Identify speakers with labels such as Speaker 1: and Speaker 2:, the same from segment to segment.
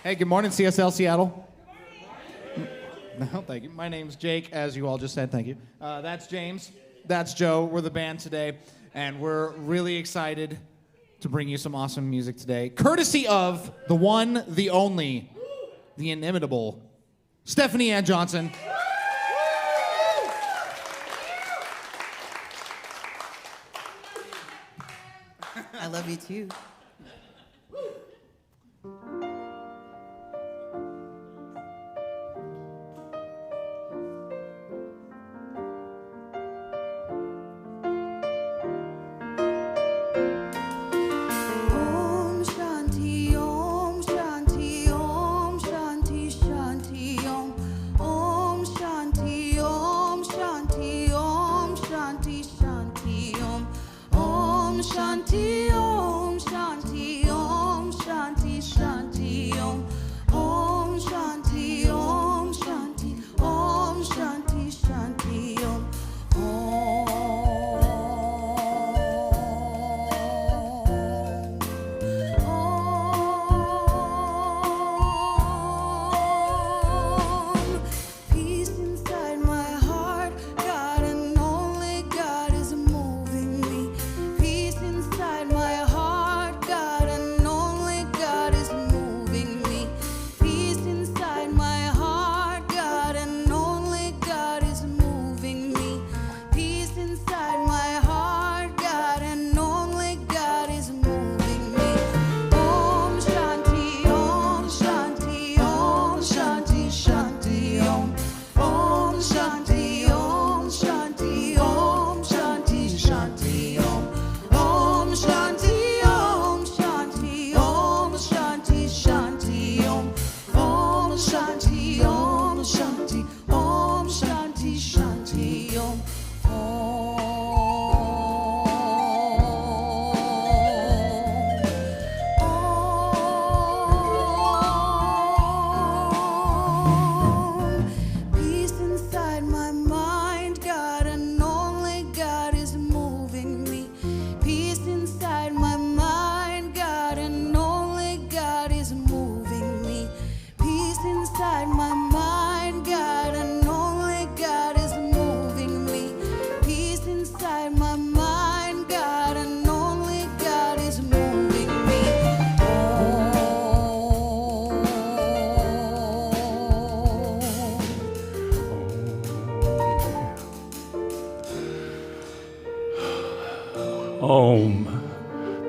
Speaker 1: Hey, good morning, CSL Seattle. No, thank you. My name's Jake, as you all just said. Thank you. That's James. That's Joe. We're the band today, and we're really excited to bring you some awesome music today, courtesy of the one, the only, the inimitable Stephanie Ann Johnson.
Speaker 2: I love you too.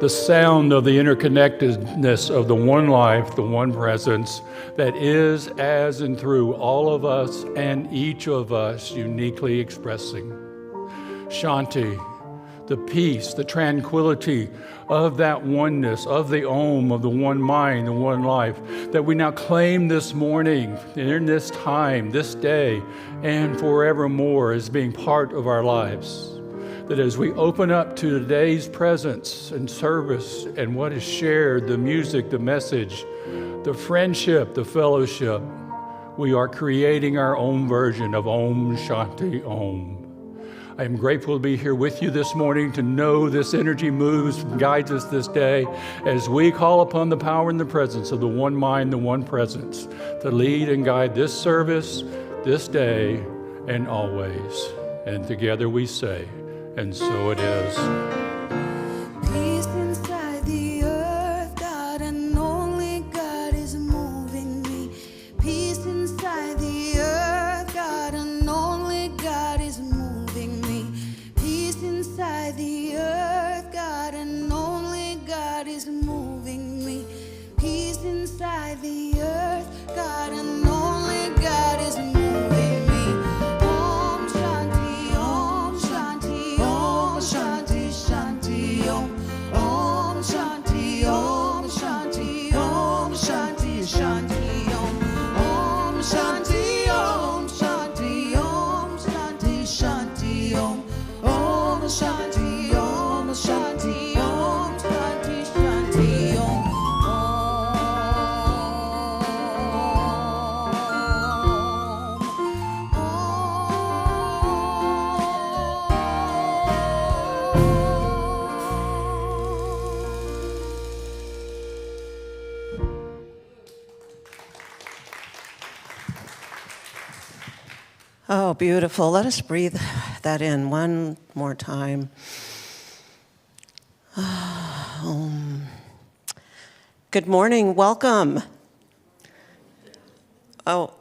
Speaker 3: The sound of the interconnectedness of the one life, the one presence that is, as, and through all of us and each of us uniquely expressing. Shanti, the peace, the tranquility of that oneness, of the Om, of the one mind, the one life, that we now claim this morning, in this time, this day, and forevermore as being part of our lives. That as we open up to today's presence and service and what is shared, the music, the message, the friendship, the fellowship, we are creating our own version of Om Shanti Om. I am grateful to be here with you this morning to know this energy moves and guides us this day as we call upon the power and the presence of the one mind, the one presence to lead and guide this service, this day, and always. And together we say, and so it is.
Speaker 4: Peace inside the earth, God and only God is moving me. Peace inside the earth, God and only God is moving me. Peace inside the earth, God and only God is moving me. Peace inside the earth, God and only God is moving me. Om Shanti, Om Shanti, Om Shanti, Shanti.
Speaker 5: Oh, beautiful. Let us breathe that in one more time. Good morning. Welcome. Oh.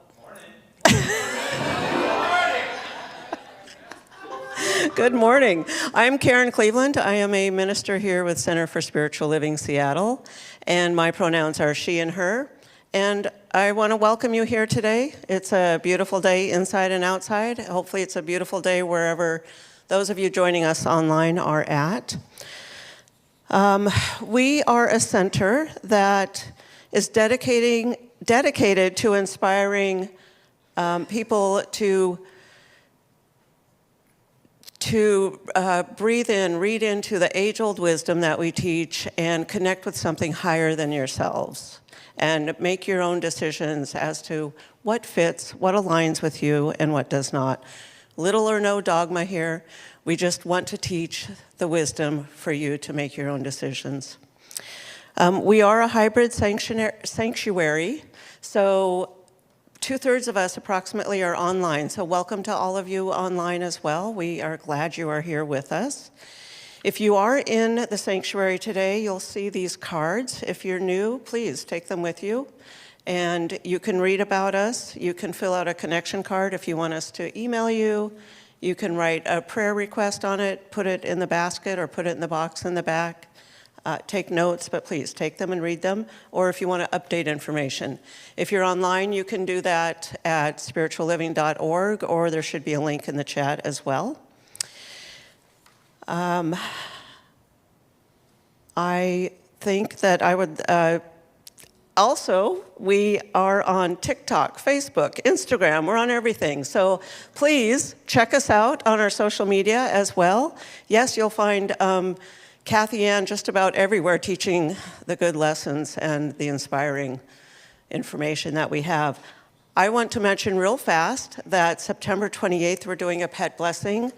Speaker 5: Good morning. I'm Karen Cleveland. I am a minister here with Center for Spiritual Living Seattle, and my pronouns are she and her. And I want to welcome you here today. It's a beautiful day inside and outside. Hopefully it's a beautiful day wherever those of you joining us online are at. We are a center that is dedicated to inspiring people to breathe in, read into the age-old wisdom that we teach and connect with something higher than yourselves and make your own decisions as to what fits, what aligns with you, and what does not. Little or no dogma here. We just want to teach the wisdom for you to make your own decisions. We are a hybrid sanctuary, so 2/3 of us approximately are online, so welcome to all of you online as well. We are glad you are here with us. If you are in the sanctuary today, you'll see these cards. If you're new, please take them with you. And you can read about us. You can fill out a connection card if you want us to email you. You can write a prayer request on it, put it in the basket or put it in the box in the back. Take notes, but please take them and read them, or if you want to update information. If you're online, you can do that at spiritualliving.org, or there should be a link in the chat as well. I think that I would also, we are on TikTok, Facebook, Instagram, we're on everything. So please check us out on our social media as well. Yes, you'll find Kathy Ann just about everywhere teaching the good lessons and the inspiring information that we have. I want to mention real fast that September 28th, we're doing a pet blessing,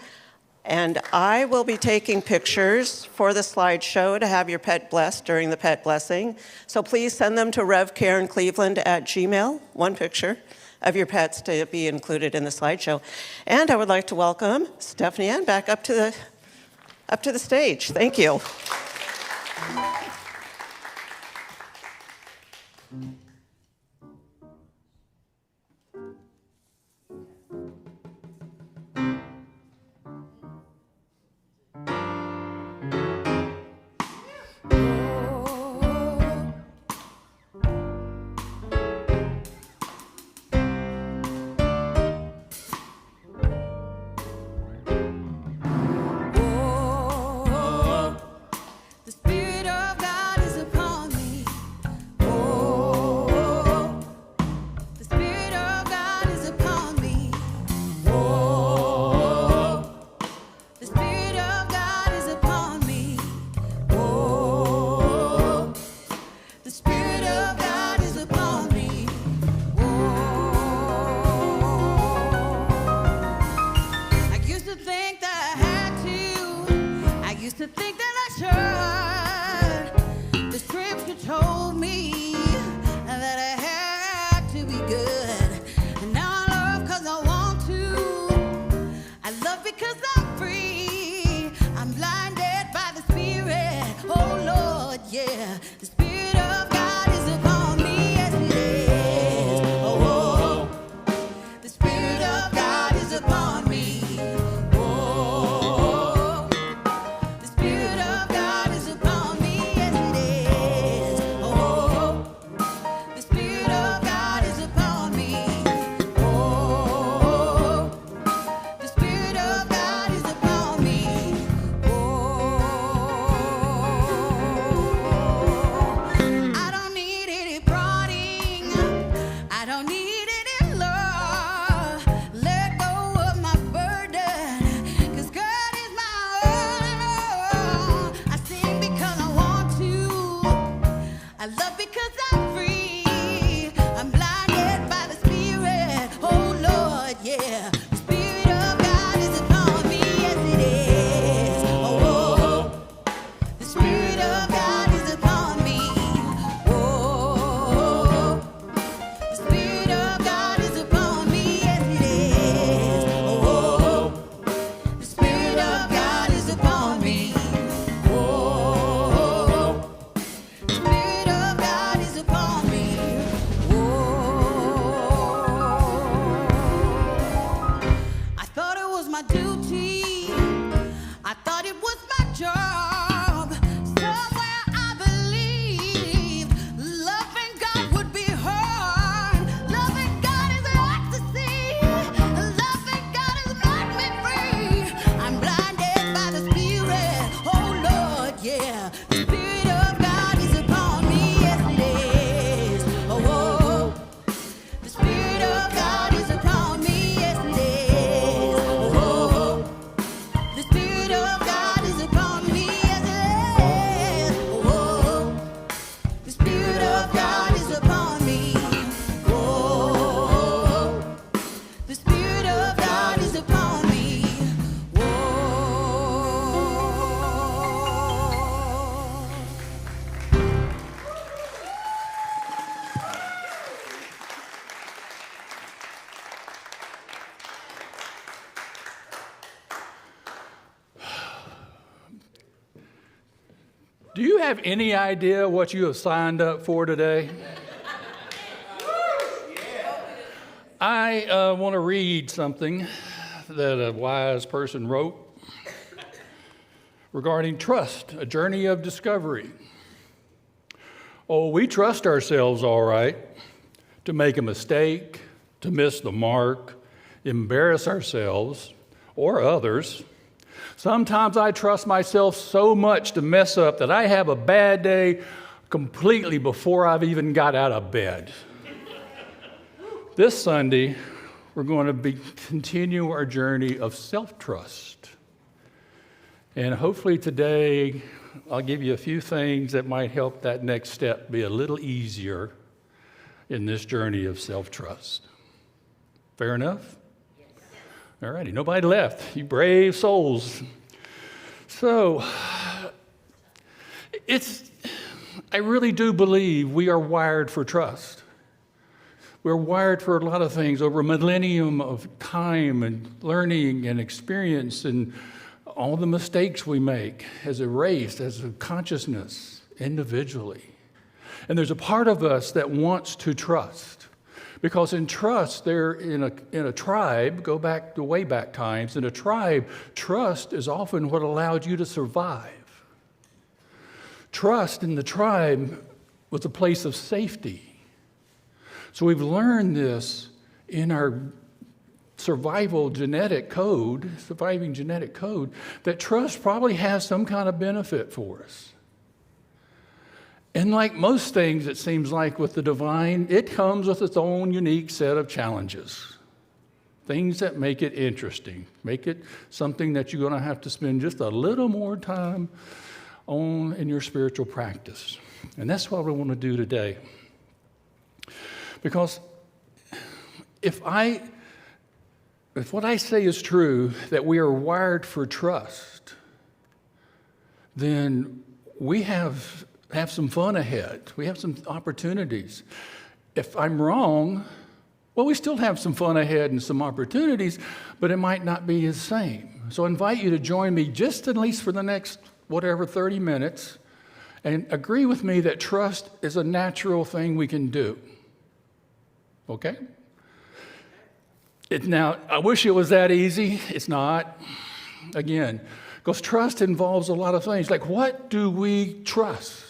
Speaker 5: and I will be taking pictures for the slideshow to have your pet blessed during the pet blessing. So please send them to revkarencleveland@gmail.com, one picture of your pets to be included in the slideshow. And I would like to welcome Stephanie Ann back up to the stage. Thank you.
Speaker 4: The Spirit of God is upon me. The Spirit of God is upon me. The Spirit of God is upon me. The Spirit of God is upon me. I used to think that I had to. I used to think that I should. The scripture told me that I had to be good. And now I love because I want to. I love because I'm free. I'm blinded by the Spirit. Oh Lord, yeah. The Spirit of God is upon me. Yes, it is. Oh, the Spirit of God is upon me. The Spirit of God is upon me. Yes, it is. The Spirit of God is upon me. The Spirit of God is my duty. I thought it was my job. Somewhere I believed loving God would be hard. Loving God is ecstasy. Loving God has made me free. I'm blinded by the Spirit. Oh Lord, yeah. The Spirit of God is upon me. Yes, it is. Oh, oh. The Spirit of God is upon me. Yes, it is. Oh, oh. The Spirit of God is upon me. Yes, it is. Oh, oh. The Spirit of God is upon me. Oh, the Spirit of God is upon me. Whoa.
Speaker 3: Do you have any idea what you have signed up for today? I want to read something that a wise person wrote regarding trust, a journey of discovery. Oh, we trust ourselves all right to make a mistake, to miss the mark, embarrass ourselves or others. Sometimes I trust myself so much to mess up that I have a bad day completely before I've even got out of bed. This Sunday, we're going to continue our journey of self-trust. And hopefully today, I'll give you a few things that might help that next step be a little easier in this journey of self-trust. Fair enough? All righty, nobody left. You brave souls. So, I really do believe we are wired for trust. We're wired for a lot of things over a millennium of time and learning and experience, and all the mistakes we make as a race, as a consciousness, individually. And there's a part of us that wants to trust. Because in trust, they're in a tribe, go back to way back times, in a tribe, trust is often what allowed you to survive. Trust in the tribe was a place of safety. So we've learned this in our surviving genetic code, that trust probably has some kind of benefit for us. And like most things, it seems like with the divine, it comes with its own unique set of challenges. Things that make it interesting, make it something that you're going to have to spend just a little more time on in your spiritual practice. And that's what we want to do today. Because if what I say is true, that we are wired for trust, then we have some fun ahead. We have some opportunities. If I'm wrong, well, we still have some fun ahead and some opportunities, but it might not be the same. So I invite you to join me just at least for the next, 30 minutes, and agree with me that trust is a natural thing we can do. Okay? Now, I wish it was that easy. It's not. Again, because trust involves a lot of things. Like, what do we trust?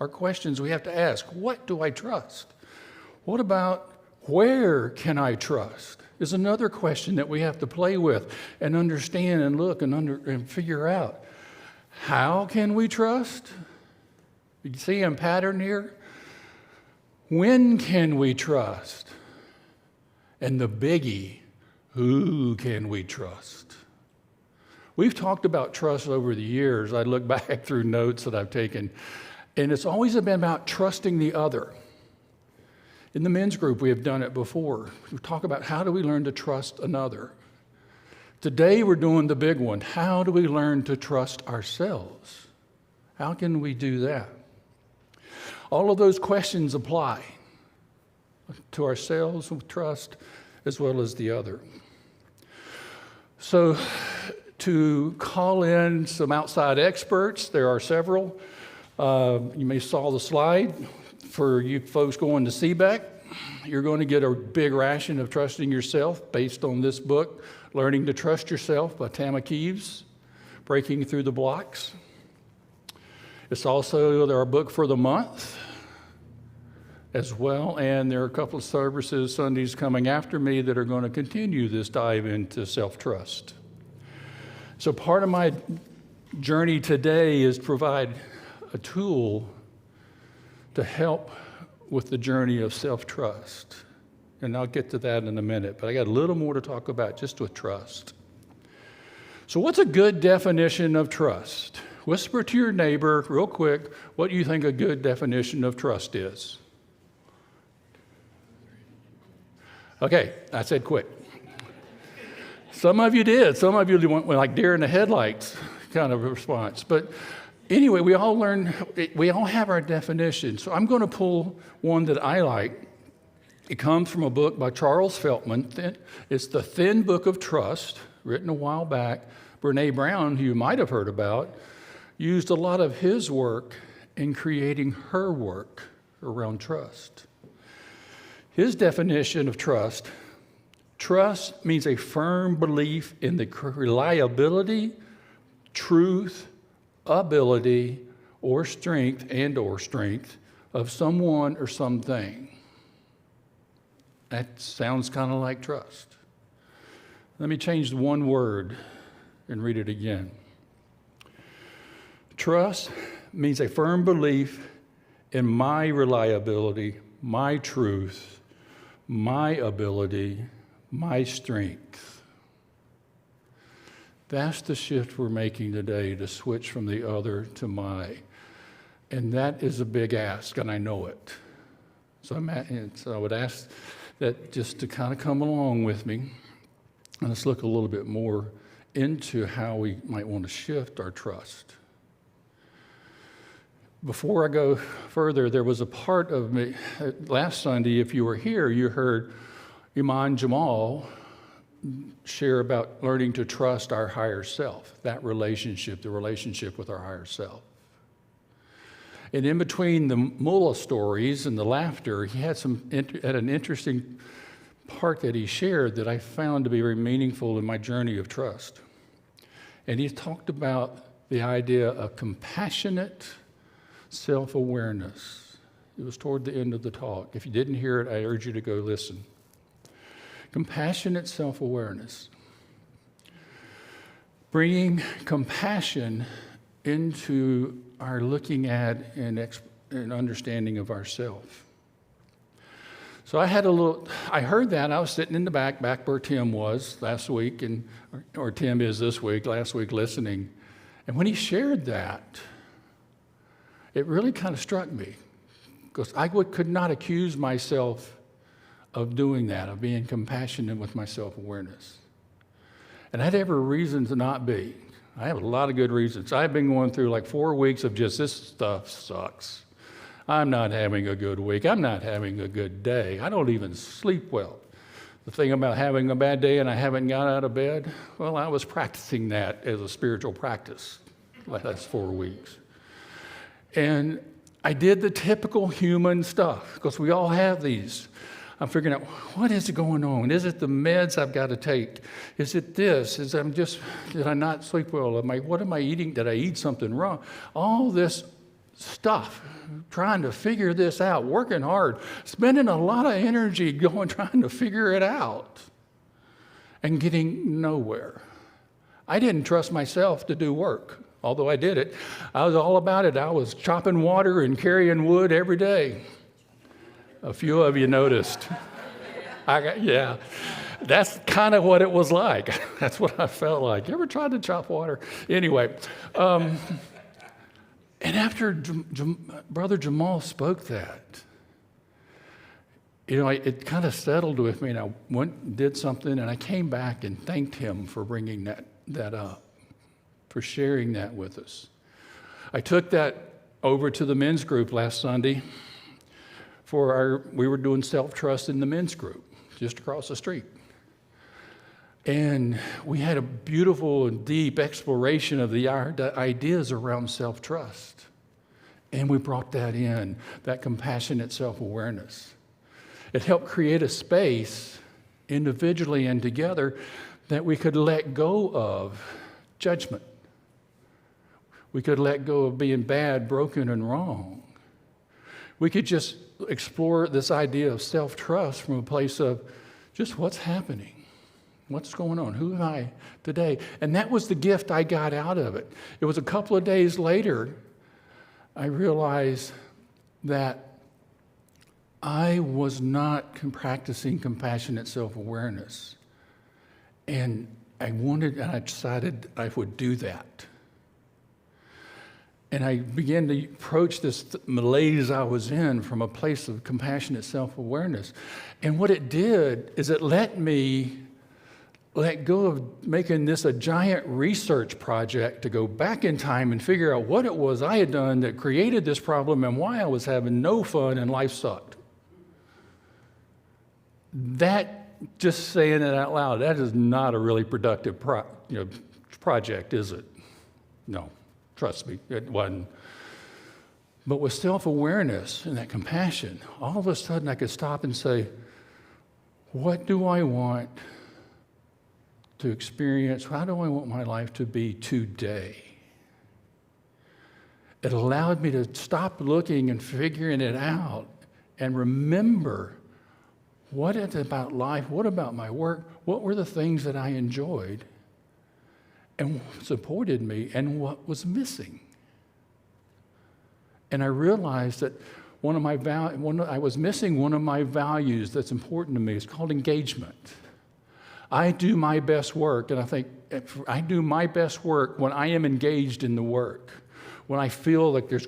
Speaker 3: Are questions we have to ask. What do I trust? What about where can I trust? Is another question that we have to play with and understand and look and figure out. How can we trust? You see a pattern here? When can we trust? And the biggie, who can we trust? We've talked about trust over the years. I look back through notes that I've taken, and it's always been about trusting the other. In the men's group, we have done it before. We talk about how do we learn to trust another. Today, we're doing the big one. How do we learn to trust ourselves? How can we do that? All of those questions apply to ourselves with trust as well as the other. So to call in some outside experts, there are several. You may saw the slide. For you folks going to CBEC, you're going to get a big ration of trusting yourself based on this book, Learning to Trust Yourself by Tama Keeves, Breaking Through the Blocks. It's also our book for the month as well, and there are a couple of services Sundays coming after me that are going to continue this dive into self-trust. So part of my journey today is to provide a tool to help with the journey of self-trust. And I'll get to that in a minute, but I got a little more to talk about just with trust. So what's a good definition of trust? Whisper to your neighbor real quick what you think a good definition of trust is. Okay, I said quick. Some of you did. Some of you went like deer in the headlights kind of response. But anyway, we all have our definition. So I'm going to pull one that I like. It comes from a book by Charles Feltman. It's The Thin Book of Trust, written a while back. Brene Brown, who you might have heard about, used a lot of his work in creating her work around trust. His definition of trust means a firm belief in the reliability, truth, ability, or strength of someone or something. That sounds kind of like trust. Let me change one word and read it again. Trust means a firm belief in my reliability, my truth, my ability, my strength. That's the shift we're making today, to switch from the other to my. And that is a big ask, and I know it. So I would ask that just to kind of come along with me, and let's look a little bit more into how we might want to shift our trust. Before I go further, there was a part of me, last Sunday, if you were here, you heard Iman Jamal share about learning to trust our higher self, that relationship, the relationship with our higher self. And in between the mullah stories and the laughter, he had an interesting part that he shared that I found to be very meaningful in my journey of trust. And he talked about the idea of compassionate self-awareness. It was toward the end of the talk. If you didn't hear it, I urge you to go listen. Compassionate self-awareness. Bringing compassion into our looking at and understanding of ourself. So I heard that. I was sitting in the back where Tim was last week, or Tim is this week, last week listening. And when he shared that, it really kind of struck me, because I could not accuse myself of doing that, of being compassionate with my self-awareness. And I had every reason to not be. I have a lot of good reasons. I've been going through like 4 weeks of just, this stuff sucks. I'm not having a good week. I'm not having a good day. I don't even sleep well. The thing about having a bad day and I haven't got out of bed, well, I was practicing that as a spiritual practice last 4 weeks. And I did the typical human stuff, because we all have these. I'm figuring out, what is going on? Is it the meds I've got to take? Is it this? Did I not sleep well? What am I eating? Did I eat something wrong? All this stuff, trying to figure this out, working hard, spending a lot of energy trying to figure it out, and getting nowhere. I didn't trust myself to do work, although I did it. I was all about it. I was chopping water and carrying wood every day. A few of you noticed. Yeah, that's kind of what it was like. That's what I felt like. You ever tried to chop water? Anyway, and after Brother Jamal spoke that, it kind of settled with me, and I went and did something, and I came back and thanked him for bringing that up, for sharing that with us. I took that over to the men's group last Sunday. We were doing self-trust in the men's group just across the street. And we had a beautiful and deep exploration of the ideas around self-trust. And we brought that in, that compassionate self-awareness. It helped create a space, individually and together, that we could let go of judgment. We could let go of being bad, broken, and wrong. We could just explore this idea of self-trust from a place of just what's happening. What's going on? Who am I today? And that was the gift I got out of it. It was a couple of days later, I realized that I was not practicing compassionate self-awareness. And I decided I would do that. And I began to approach this malaise I was in from a place of compassionate self-awareness. And what it did is it let me let go of making this a giant research project to go back in time and figure out what it was I had done that created this problem and why I was having no fun and life sucked. That, just saying it out loud, that is not a really productive project, is it? No, trust me, it wasn't. But with self-awareness and that compassion, all of a sudden I could stop and say, what do I want to experience? How do I want my life to be today? It allowed me to stop looking and figuring it out and remember what is about life, what about my work, what were the things that I enjoyed and what supported me and what was missing. And I realized that I was missing one of my values that's important to me. It's called engagement. I do my best work, and I think I best work when I am engaged in the work, when I feel like there's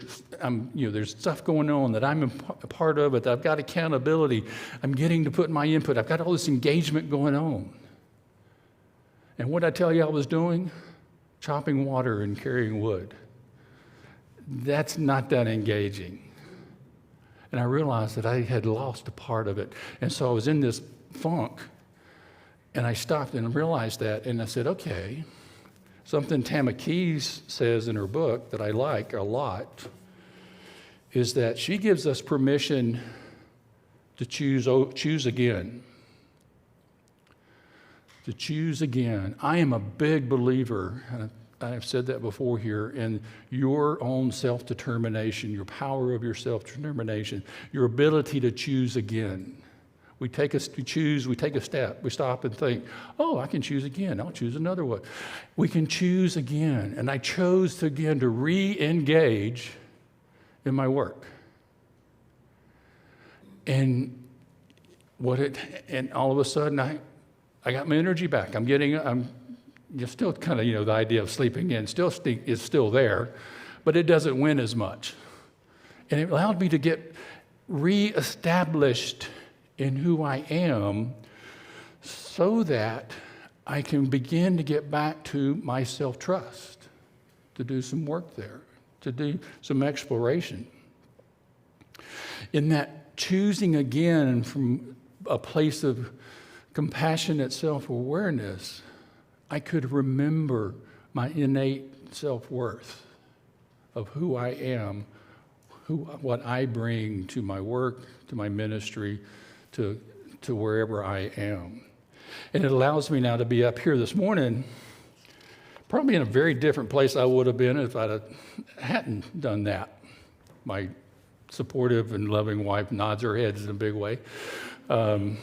Speaker 3: stuff going on that I'm a part of it, that I've got accountability, I'm getting to put my input, I've got all this engagement going on. And what I tell you I was doing? Chopping water and carrying wood. That's not that engaging. And I realized that I had lost a part of it. And so I was in this funk. And I stopped and realized that, and I said, okay, something Tama Keys says in her book that I like a lot is that she gives us permission to choose again. To choose again. I am a big believer, and I've said that before here, in your own self-determination, your power of your self-determination, your ability to choose again. We take a step, we stop and think, oh, I can choose again, I'll choose another one. We can choose again, and I chose to re-engage in my work. And all of a sudden, I got my energy back. I'm still kind of, the idea of sleeping in is still there, but it doesn't win as much. And it allowed me to get reestablished in who I am so that I can begin to get back to my self-trust, to do some work there, to do some exploration. In that choosing again from a place of compassionate self-awareness, I could remember my innate self-worth of who I am, what I bring to my work, to my ministry, to wherever I am. And it allows me now to be up here this morning, probably in a very different place I would have been if I hadn't done that. My supportive and loving wife nods her head in a big way. And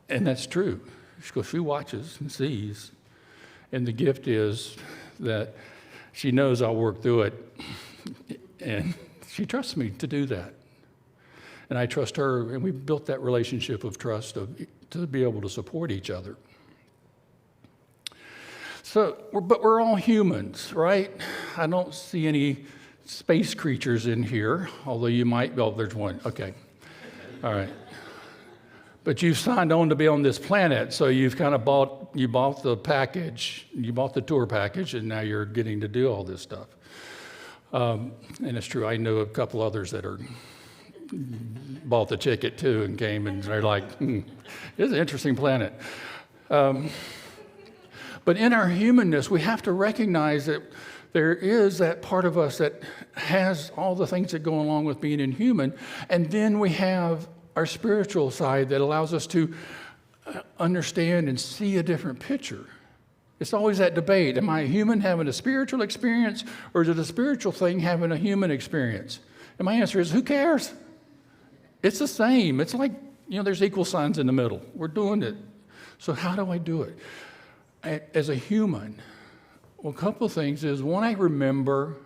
Speaker 3: that's true. She watches and sees. And the gift is that she knows I'll work through it. And she trusts me to do that. And I trust her, and we built that relationship of trust to be able to support each other. But we're all humans, right? I don't see any space creatures in here, although you might. Oh, there's one. Okay. All right. But you've signed on to be on this planet, so you've kind of bought the package, you bought the tour package, and now you're getting to do all this stuff. And it's true, I know a couple others that bought the ticket too and came, and they're like, it's an interesting planet. But in our humanness, we have to recognize that there is that part of us that has all the things that go along with being inhuman, and then we have our spiritual side that allows us to understand and see a different picture. It's always that debate. Am I a human having a spiritual experience, or is it a spiritual thing having a human experience? And my answer is, who cares? It's the same. It's like, there's equal signs in the middle. We're doing it. So how do I do it? As a human, well, a couple of things is, one, I remember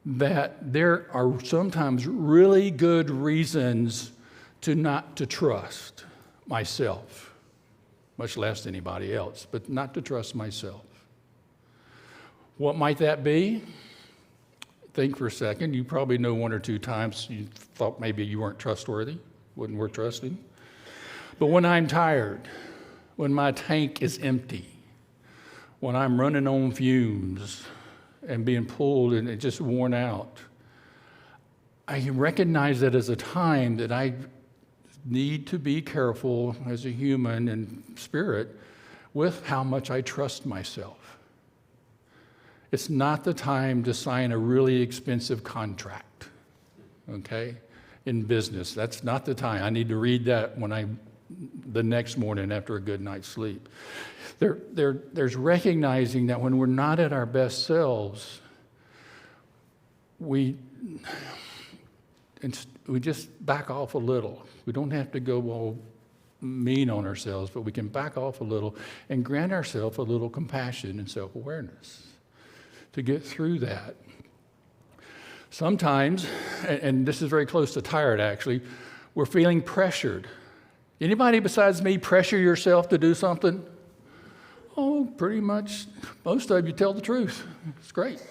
Speaker 3: that there are sometimes really good reasons to not to trust myself, much less anybody else, but not to trust myself. What might that be? Think for a second. You probably know one or two times you thought maybe you weren't trustworthy, wasn't worth trusting. But when I'm tired, when my tank is empty, when I'm running on fumes and being pulled and just worn out, I recognize that as a time that I need to be careful as a human and spirit with how much I trust myself. It's not the time to sign a really expensive contract, okay, in business. That's not the time. I need to read that the next morning after a good night's sleep. There's recognizing that when we're not at our best selves, we just back off a little. We don't have to go all mean on ourselves, but we can back off a little and grant ourselves a little compassion and self-awareness to get through that. Sometimes, and this is very close to tired actually, we're feeling pressured. Anybody besides me pressure yourself to do something? Oh, pretty much most of you tell the truth. It's great.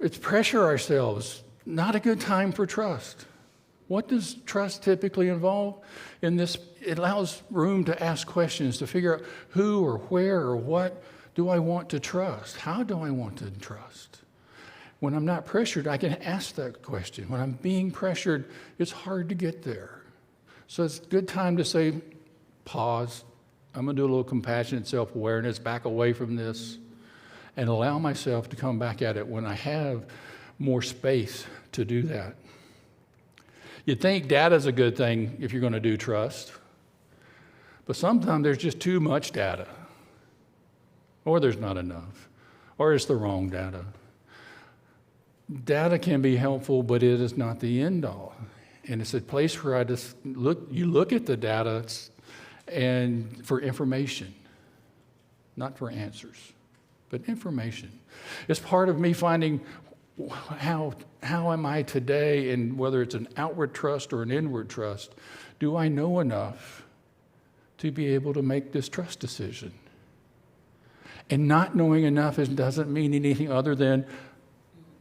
Speaker 3: It's pressure ourselves. Not a good time for trust. What does trust typically involve? In this, it allows room to ask questions, to figure out who or where or what do I want to trust? How do I want to trust? When I'm not pressured, I can ask that question. When I'm being pressured, it's hard to get there. So it's a good time to say, pause. I'm going to do a little compassionate self-awareness, back away from this, and allow myself to come back at it when I have more space to do that. You'd think data's a good thing if you're going to do trust, but sometimes there's just too much data, or there's not enough, or it's the wrong data. Data can be helpful, but it is not the end all. And it's a place where you look at the data and for information, not for answers, but information. It's part of me finding how am I today, and whether it's an outward trust or an inward trust, do I know enough to be able to make this trust decision? And not knowing enough doesn't mean anything other than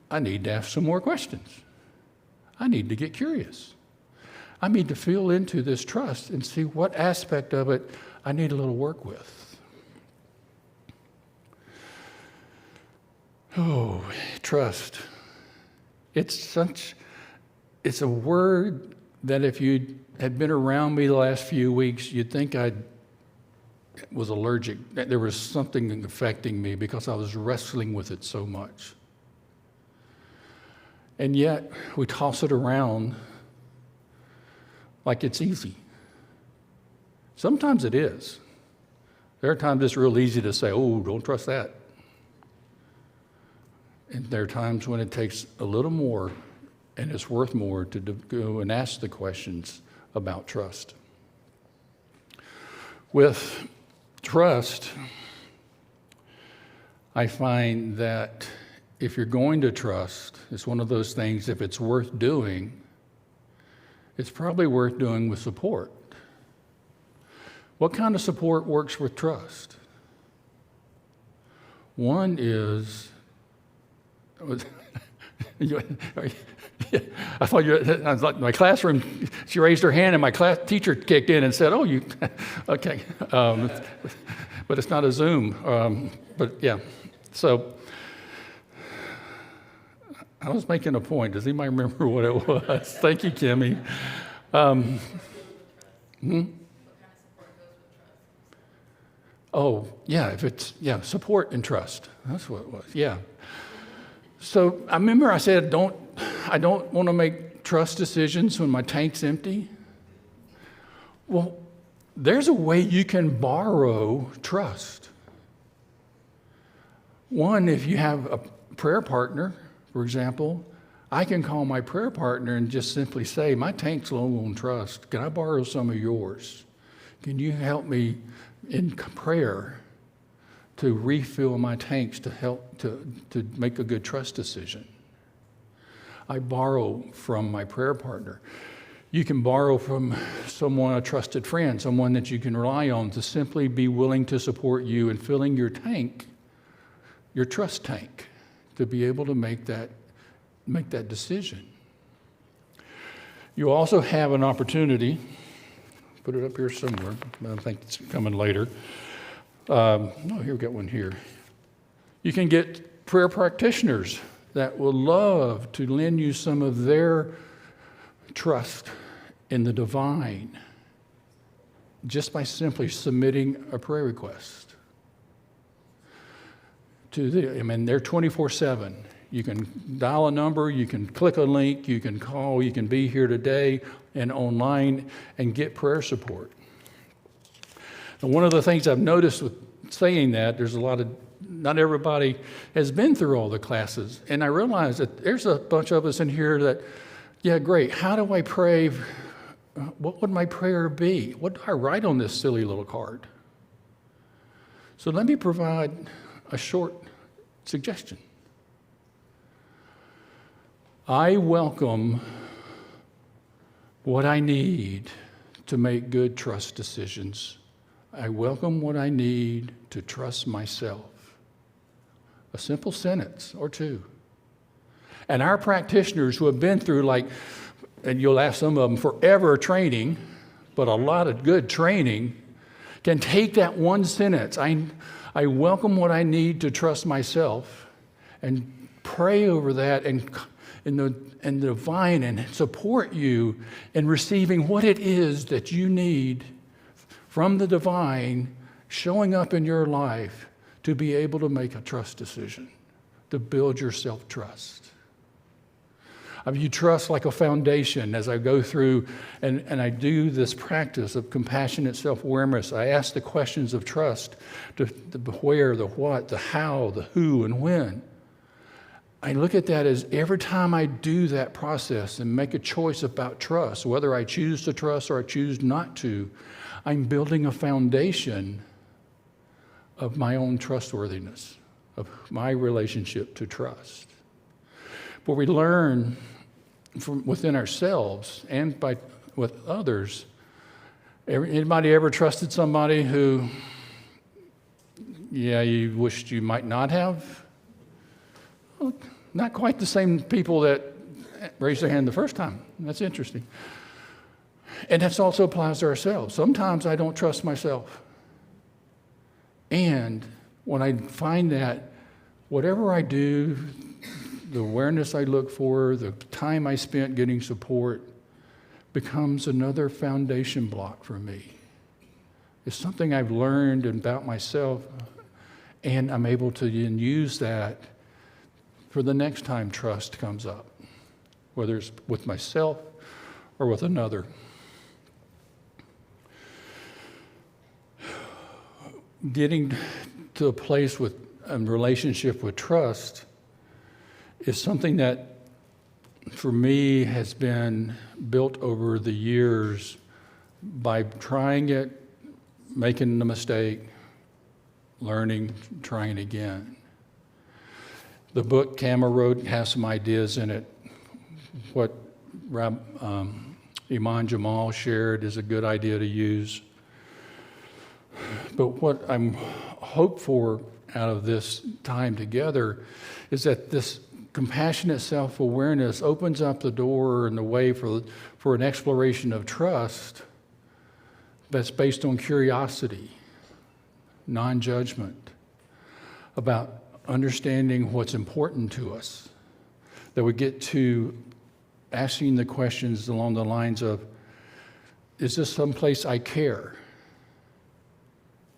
Speaker 3: I need to ask some more questions. I need to get curious. I need to feel into this trust and see what aspect of it I need a little work with. Oh, trust. It's a word that if you had been around me the last few weeks, you'd think I was allergic. There was something affecting me because I was wrestling with it so much. And yet, we toss it around like it's easy. Sometimes it is. There are times it's real easy to say, oh, don't trust that. And there are times when it takes a little more, and it's worth more to go and ask the questions about trust. With trust, I find that if you're going to trust, it's one of those things, if it's worth doing, it's probably worth doing with support. What kind of support works with trust? One is, I thought I was like my classroom, she raised her hand and my class teacher kicked in and said, oh, you, okay. But it's not a Zoom. But yeah, so I was making a point. Does anybody remember what it was? Thank you, Kimmy. Oh, yeah, support and trust. That's what it was, yeah. So I remember I said, I don't want to make trust decisions when my tank's empty. Well, there's a way you can borrow trust. One, if you have a prayer partner, for example, I can call my prayer partner and just simply say, my tank's low on trust. Can I borrow some of yours? Can you help me in prayer to refill my tanks to help to make a good trust decision? I borrow from my prayer partner. You can borrow from someone, a trusted friend, someone that you can rely on to simply be willing to support you in filling your tank, your trust tank, to be able to make that decision. You also have an opportunity, put it up here somewhere, I think it's coming later. Here we got one here. You can get prayer practitioners that will love to lend you some of their trust in the divine just by simply submitting a prayer request. They're 24/7. You can dial a number, you can click a link, you can call, you can be here today and online and get prayer support. And one of the things I've noticed with saying that, not everybody has been through all the classes. And I realize that there's a bunch of us in here that, yeah, great, how do I pray? What would my prayer be? What do I write on this silly little card? So let me provide a short suggestion. I welcome what I need to make good trust decisions. I welcome what I need to trust myself. A simple sentence or two. And our practitioners who have been through and you'll ask some of them, forever training, but a lot of good training, can take that one sentence, I welcome what I need to trust myself, and pray over that and the divine and support you in receiving what it is that you need from the divine showing up in your life to be able to make a trust decision, to build your self-trust. I view trust like a foundation as I go through and I do this practice of compassionate self-awareness. I ask the questions of trust, the where, the what, the how, the who, and when. I look at that as every time I do that process and make a choice about trust, whether I choose to trust or I choose not to, I'm building a foundation of my own trustworthiness, of my relationship to trust. But we learn from within ourselves and with others. Anybody ever trusted somebody who, you wished you might not have? Well, not quite the same people that raised their hand the first time. That's interesting. And that also applies to ourselves. Sometimes I don't trust myself. And when I find that whatever I do, the awareness I look for, the time I spent getting support, becomes another foundation block for me. It's something I've learned about myself, and I'm able to then use that for the next time trust comes up, whether it's with myself or with another. Getting to a place with a relationship with trust is something that, for me, has been built over the years by trying it, making the mistake, learning, trying again. The book Kama wrote has some ideas in it. What Iman Jamal shared is a good idea to use. But what I'm hope for out of this time together is that this compassionate self-awareness opens up the door and the way for an exploration of trust that's based on curiosity, non-judgment, about understanding what's important to us, that we get to asking the questions along the lines of, is this someplace I care?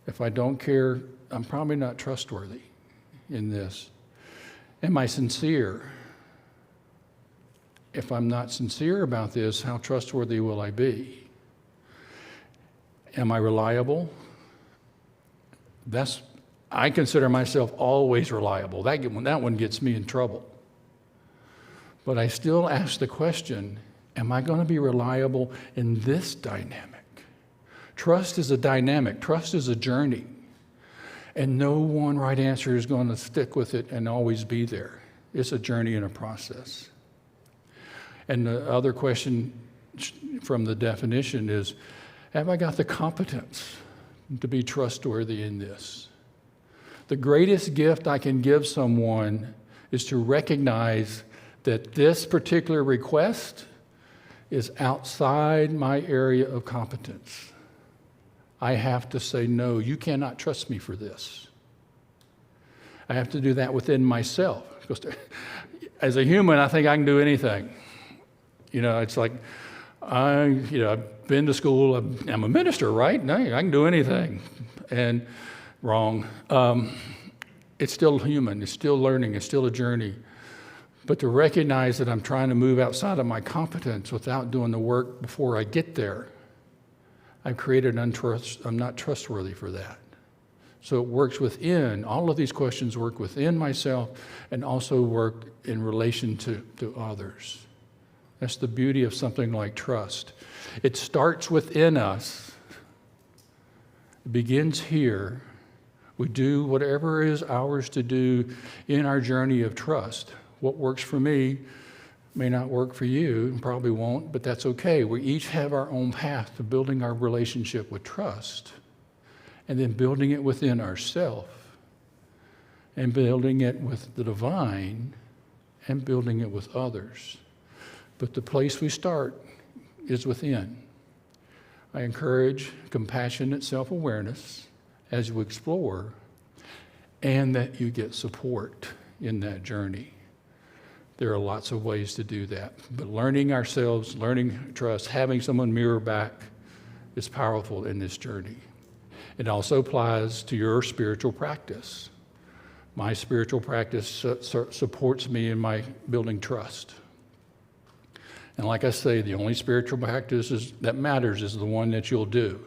Speaker 3: If I don't care, I'm probably not trustworthy in this. Am I sincere? If I'm not sincere about this, how trustworthy will I be? Am I reliable? I consider myself always reliable. That one gets me in trouble. But I still ask the question, am I going to be reliable in this dynamic? Trust is a dynamic. Trust is a journey. And no one right answer is going to stick with it and always be there. It's a journey and a process. And the other question from the definition is, have I got the competence to be trustworthy in this? The greatest gift I can give someone is to recognize that this particular request is outside my area of competence. I have to say, no, you cannot trust me for this. I have to do that within myself. Because as a human, I think I can do anything. It's like, I've been to school, I'm a minister, right? No, I can do anything. And wrong. It's still human, it's still learning, it's still a journey. But to recognize that I'm trying to move outside of my competence without doing the work before I get there, I've created I'm not trustworthy for that. So it works within, all of these questions work within myself and also work in relation to others. That's the beauty of something like trust. It starts within us. It begins here. We do whatever is ours to do in our journey of trust. What works for me may not work for you, probably won't, but that's okay. We each have our own path to building our relationship with trust, and then building it within ourselves, and building it with the divine, and building it with others. But the place we start is within. I encourage compassionate self-awareness as you explore, and that you get support in that journey. There are lots of ways to do that. But learning ourselves, learning trust, having someone mirror back is powerful in this journey. It also applies to your spiritual practice. My spiritual practice supports me in my building trust. And like I say, the only spiritual practice that matters is the one that you'll do.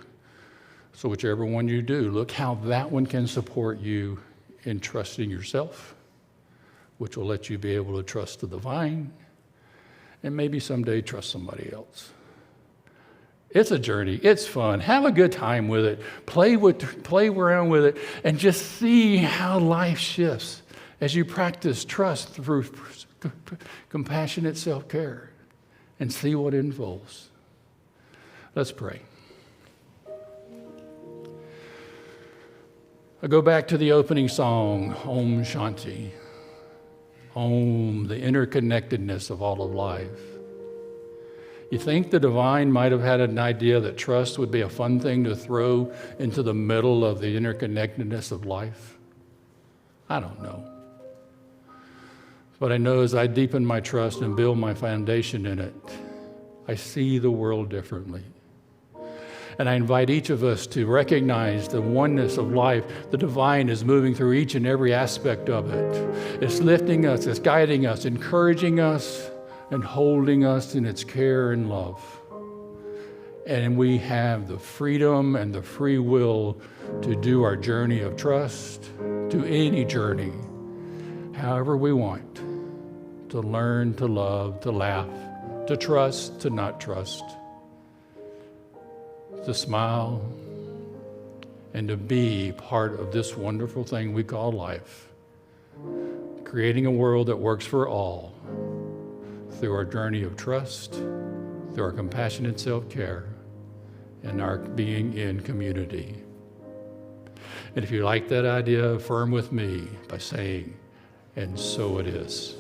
Speaker 3: So whichever one you do, look how that one can support you in trusting yourself, which will let you be able to trust the divine, and maybe someday trust somebody else. It's a journey. It's fun. Have a good time with it. Play around with it, and just see how life shifts as you practice trust through compassionate self-care, and see what unfolds. Let's pray. I go back to the opening song, Om Shanti. Om, the interconnectedness of all of life. You think the divine might have had an idea that trust would be a fun thing to throw into the middle of the interconnectedness of life? I don't know. But I know as I deepen my trust and build my foundation in it, I see the world differently. And I invite each of us to recognize the oneness of life. The divine is moving through each and every aspect of it. It's lifting us, it's guiding us, encouraging us, and holding us in its care and love. And we have the freedom and the free will to do our journey of trust, to any journey, however we want, to learn, to love, to laugh, to trust, to not trust, to smile, and to be part of this wonderful thing we call life, creating a world that works for all through our journey of trust, through our compassionate self-care, and our being in community. And if you like that idea, affirm with me by saying, and so it is.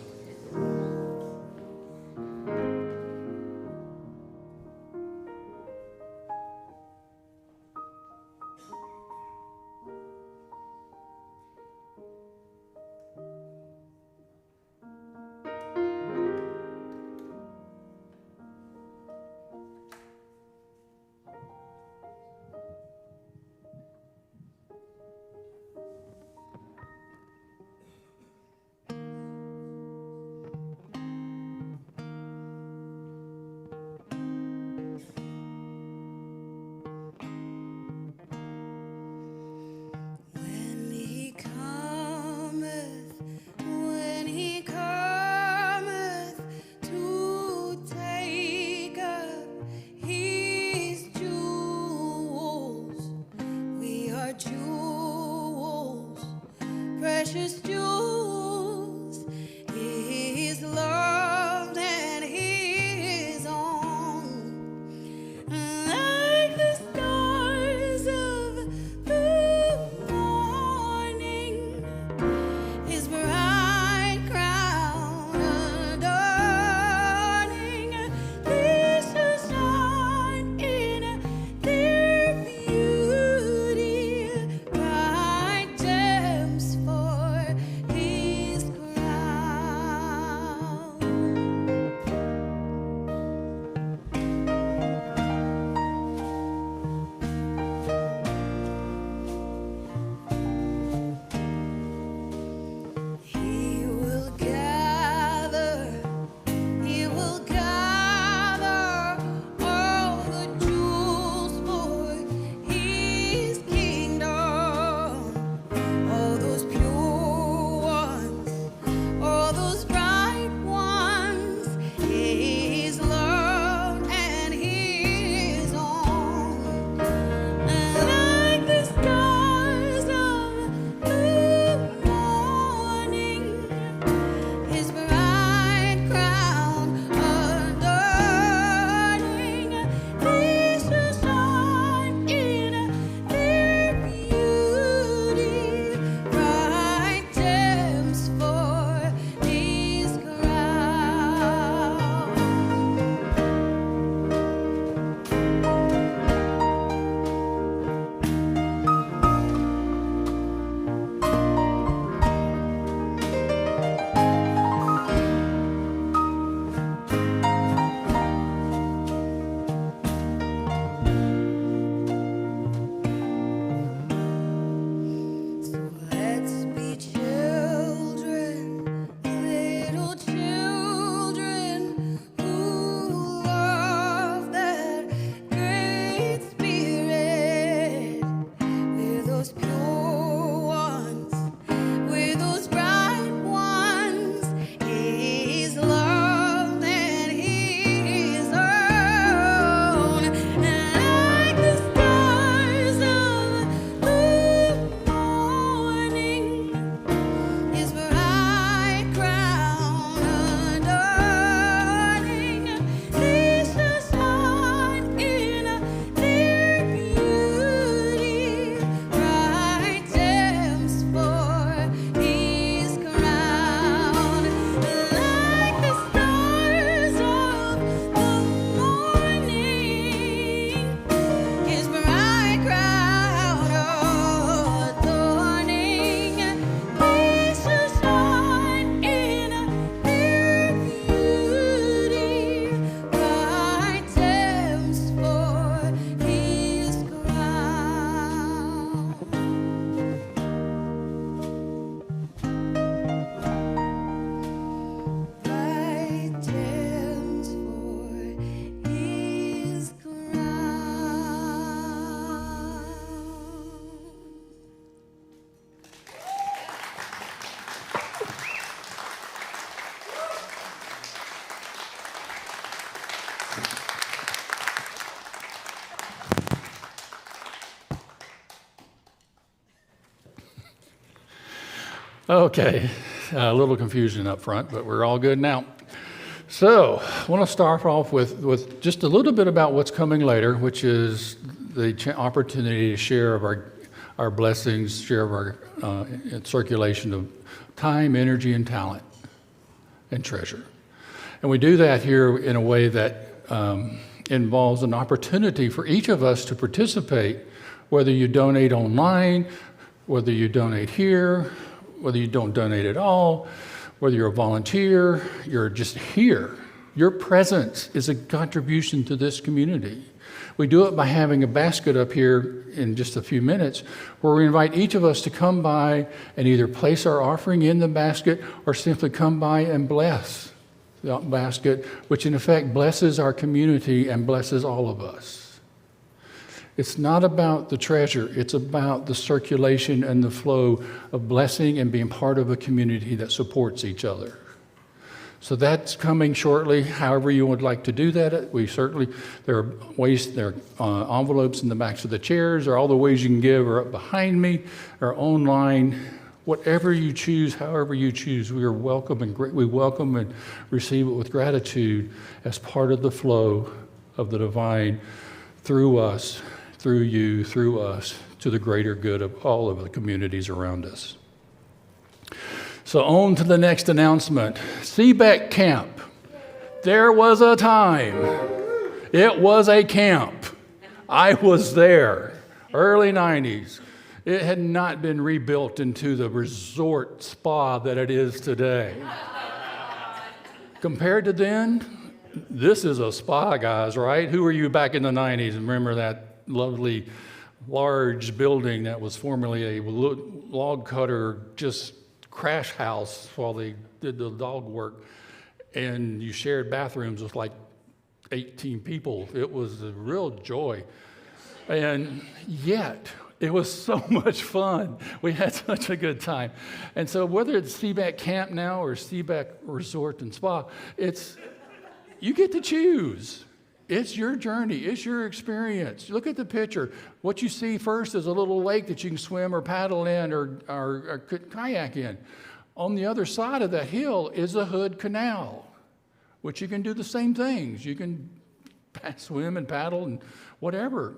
Speaker 3: Okay, a little confusion up front, but we're all good now. So, I want to start off with just a little bit about what's coming later, which is the opportunity to share of our blessings, share of our circulation of time, energy, and talent, and treasure. And we do that here in a way that involves an opportunity for each of us to participate, whether you donate online, whether you donate here, whether you don't donate at all, whether you're a volunteer, you're just here. Your presence is a contribution to this community. We do it by having a basket up here in just a few minutes where we invite each of us to come by and either place our offering in the basket or simply come by and bless the basket, which in effect blesses our community and blesses all of us. It's not about the treasure, it's about the circulation and the flow of blessing and being part of a community that supports each other. So that's coming shortly, however you would like to do that. There are ways, there are envelopes in the backs of the chairs, or all the ways you can give are up behind me, or online. Whatever you choose, however you choose, we are welcome and we welcome and receive it with gratitude as part of the flow of the divine through us, through you, through us, to the greater good of all of the communities around us. So on to the next announcement. Seebeck Camp. There was a time. It was a camp. I was there, early 90s. It had not been rebuilt into the resort spa that it is today. Compared to then, this is a spa, guys, right? Who were you back in the 90s? Remember that lovely, large building that was formerly a log cutter, just crash house while they did the dog work, and you shared bathrooms with like 18 people. It was a real joy. And yet, it was so much fun. We had such a good time. And so whether it's Seebeck Camp now or Seebeck Resort and Spa, you get to choose. It's your journey. It's your experience. Look at the picture. What you see first is a little lake that you can swim or paddle in or kayak in. On the other side of that hill is a Hood Canal, which you can do the same things. You can swim and paddle and whatever.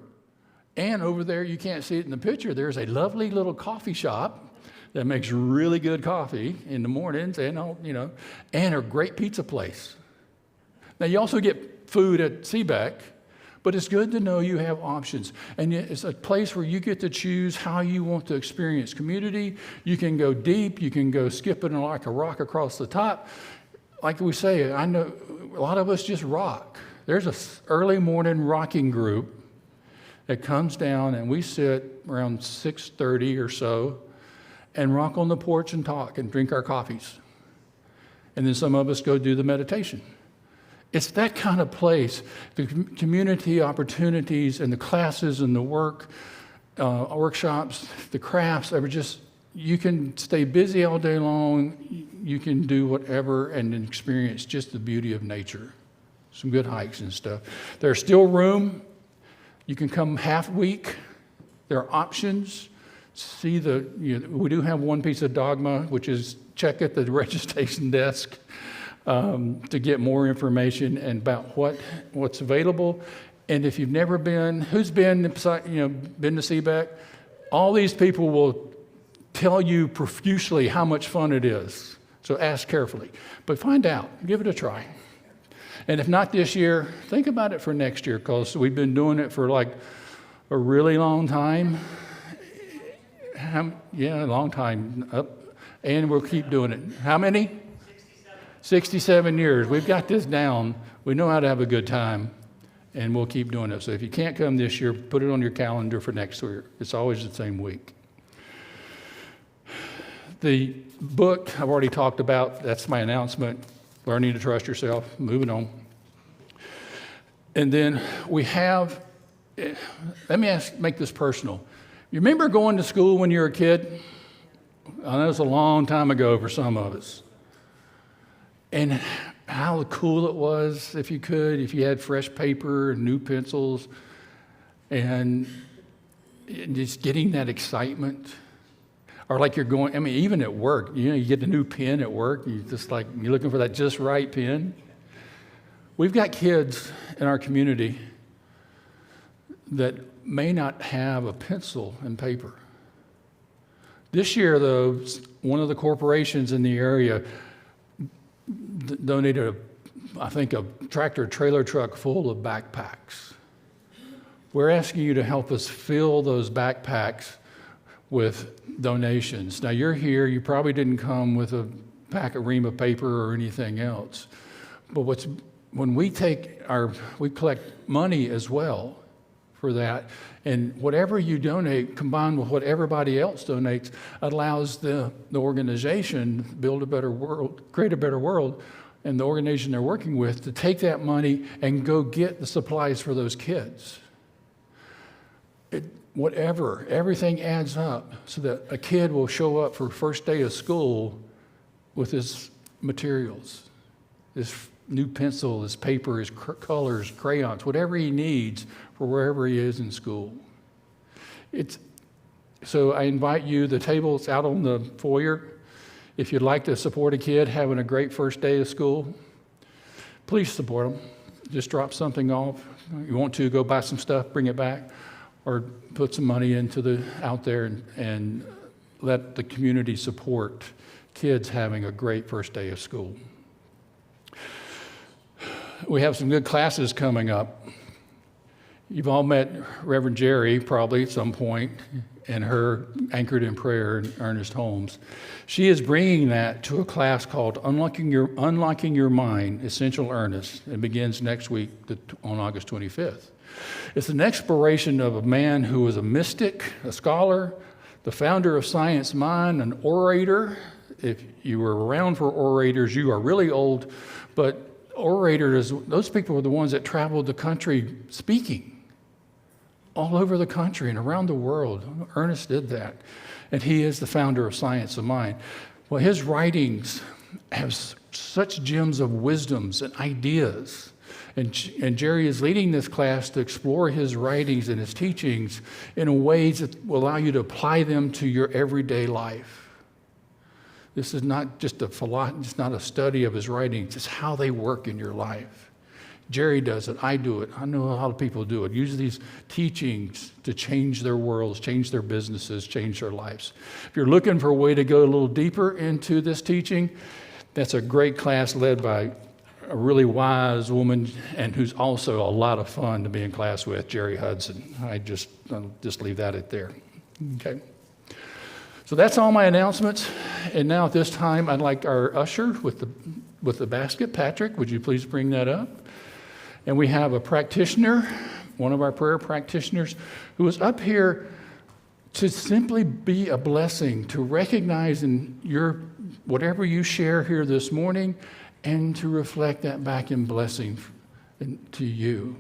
Speaker 3: And over there, you can't see it in the picture, there's a lovely little coffee shop that makes really good coffee in the mornings and a great pizza place. Now, you also get food at Seebeck, but it's good to know you have options. And it's a place where you get to choose how you want to experience community. You can go deep, you can go skipping like a rock across the top. Like we say, I know a lot of us just rock. There's an early morning rocking group that comes down, and we sit around 6:30 or so and rock on the porch and talk and drink our coffees. And then some of us go do the meditation. It's that kind of place. The community opportunities and the classes and the workshops, the crafts, you can stay busy all day long. You can do whatever and experience just the beauty of nature. Some good hikes and stuff. There's still room. You can come half week. There are options. We do have one piece of dogma, which is check at the registration desk to get more information and about what's available. And if you've never been, who's been to Seebeck? All these people will tell you profusely how much fun it is. So ask carefully, but find out. Give it a try. And if not this year, think about it for next year, because we've been doing it for like a really long time. A long time. And we'll keep doing it. How many? 67 years. We've got this down. We know how to have a good time, and we'll keep doing it. So if you can't come this year, put it on your calendar for next year. It's always the same week. The book I've already talked about. That's my announcement. Learning to Trust Yourself. Moving on. And then we have, let me make this personal. You remember going to school when you were a kid? I know it's a long time ago for some of us. And how cool it was if you had fresh paper and new pencils and just getting that excitement. Or like you're going, I mean, even at work, you know, you get the new pen at work, you're looking for that just right pen. We've got kids in our community that may not have a pencil and paper. This year, though, one of the corporations in the area donated, I think, a tractor trailer truck full of backpacks. We're asking you to help us fill those backpacks with donations. Now, you're here, you probably didn't come with a ream of paper or anything else. But when we collect money as well for that, and whatever you donate, combined with what everybody else donates, allows the organization build a better world, create a better world, and the organization they're working with to take that money and go get the supplies for those kids. Everything adds up so that a kid will show up for first day of school with his materials, his new pencil, his paper, his colors, crayons, whatever he needs for wherever he is in school. So I invite you, the table's out on the foyer. If you'd like to support a kid having a great first day of school, please support them. Just drop something off. You want to, go buy some stuff, bring it back, or put some money out there and let the community support kids having a great first day of school. We have some good classes coming up. You've all met Reverend Jerry probably at some point, and her Anchored in Prayer in Ernest Holmes. She is bringing that to a class called Unlocking Your Mind, Essential Earnest. It begins next week on August 25th. It's an exploration of a man who was a mystic, a scholar, the founder of Science Mind, an orator. If you were around for orators, you are really old, but orators, those people were the ones that traveled the country speaking all over the country and around the world. Ernest did that, and he is the founder of Science of Mind. Well, his writings have such gems of wisdoms and ideas, and Jerry is leading this class to explore his writings and his teachings in ways that will allow you to apply them to your everyday life. This is not just it's not a study of his writings, it's how they work in your life. Jerry does it, I do it, I know a lot of people do it. Use these teachings to change their worlds, change their businesses, change their lives. If you're looking for a way to go a little deeper into this teaching, that's a great class led by a really wise woman and who's also a lot of fun to be in class with, Jerry Hudson. I'll just leave that at there. Okay. So that's all my announcements. And now at this time, I'd like our usher with the basket, Patrick, would you please bring that up? And we have a practitioner, one of our prayer practitioners, who is up here to simply be a blessing, to recognize in whatever you share here this morning, and to reflect that back in blessing to you.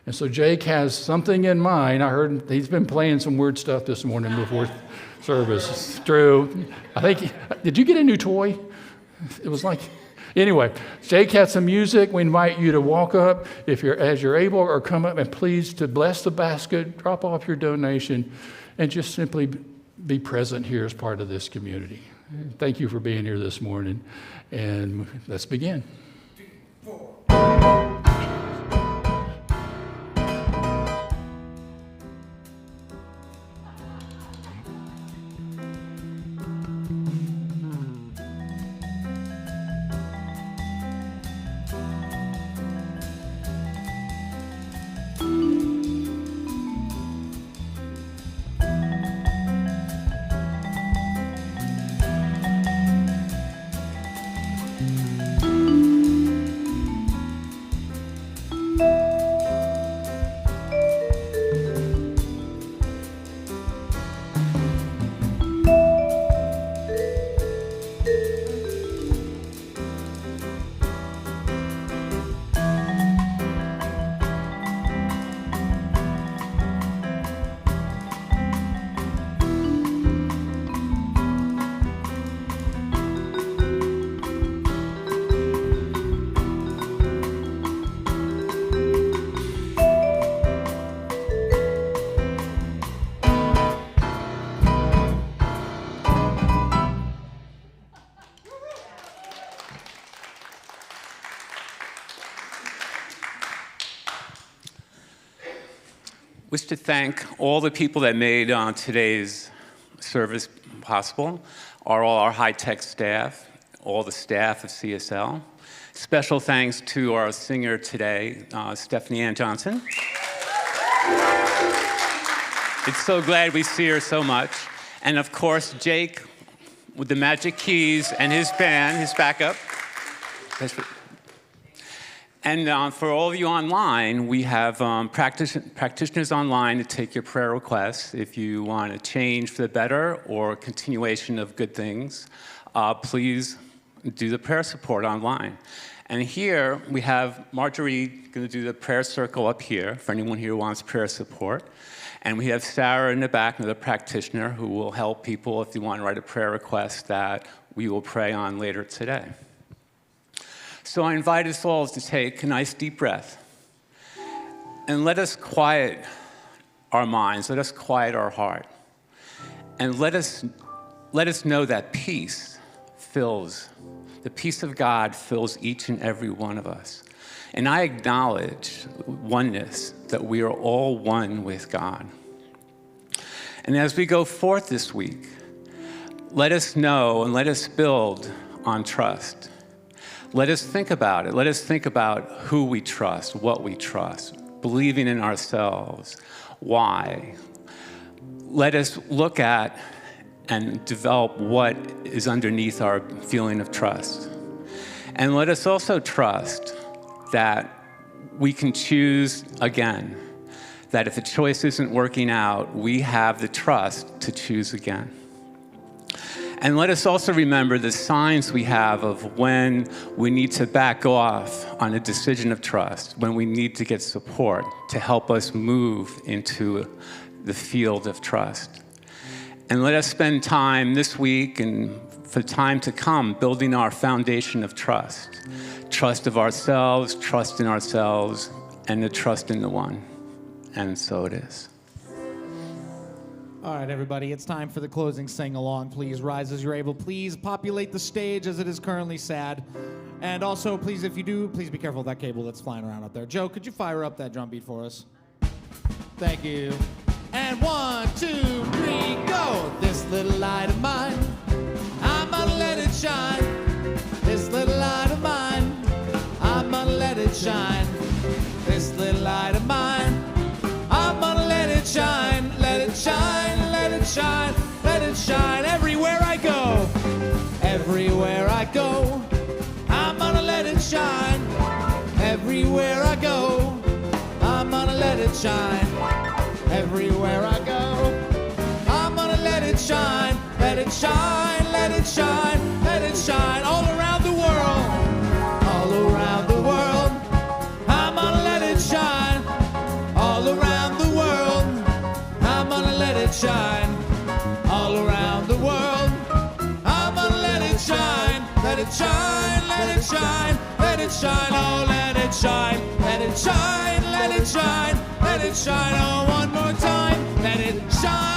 Speaker 3: And so Jake has something in mind. I heard he's been playing some weird stuff this morning before service. It's true. Did you get a new toy? It was like, anyway, Jake had some music. We invite you to walk up as you're able, or come up and please to bless the basket, drop off your donation, and just simply be present here as part of this community. Thank you for being here this morning, and let's begin.
Speaker 6: 3, 4.
Speaker 7: wish to thank all the people that made today's service possible, all our high-tech staff, all the staff of CSL. Special thanks to our singer today, Stephanie Ann Johnson. It's so glad we see her so much. And of course, Jake with the magic keys and his band, his backup. And for all of you online, we have practitioners online to take your prayer requests. If you want a change for the better or a continuation of good things, please do the prayer support online. And here we have Marjorie going to do the prayer circle up here for anyone here who wants prayer support. And we have Sarah in the back, another practitioner, who will help people if you want to write a prayer request that we will pray on later today. So I invite us all to take a nice deep breath and let us quiet our minds, let us quiet our heart, and let us know that peace fills, the peace of God fills each and every one of us. And I acknowledge oneness, that we are all one with God. And as we go forth this week, let us know and let us build on trust. Let us think about it. Let us think about who we trust, what we trust, believing in ourselves, why. Let us look at and develop what is underneath our feeling of trust. And let us also trust that we can choose again, that if a choice isn't working out, we have the trust to choose again. And let us also remember the signs we have of when we need to back off on a decision of trust, when we need to get support to help us move into the field of trust. And let us spend time this week and for time to come building our foundation of trust. Trust of ourselves, trust in ourselves, and the trust in the one. And so it is.
Speaker 1: All right, everybody, it's time for the closing sing-along. Please rise as you're able. Please populate the stage as it is currently sad. And also, please, if you do, please be careful of that cable that's flying around up there. Joe, could you fire up that drum beat for us? Thank you. And 1, 2, 3, go! This little light of mine, I'm gonna let it shine. This little light of mine, I'm gonna let it shine. This little light of mine, I'm gonna let it shine. Let it shine, let it shine, let it shine. Everywhere I go, everywhere I go, I'm gonna let it shine. Everywhere I go, I'm gonna let it shine. Everywhere I go, I'm gonna let it shine. Let it shine, let it shine, let it shine. All around the world, all around the world, I'm gonna let it shine. All around the world, I'm gonna let it shine. All around the world, I'm gonna let it shine. Let it shine, let it shine, let it shine. Oh, let it shine, let it shine, let it shine, let it shine. Oh, one more time, let it shine.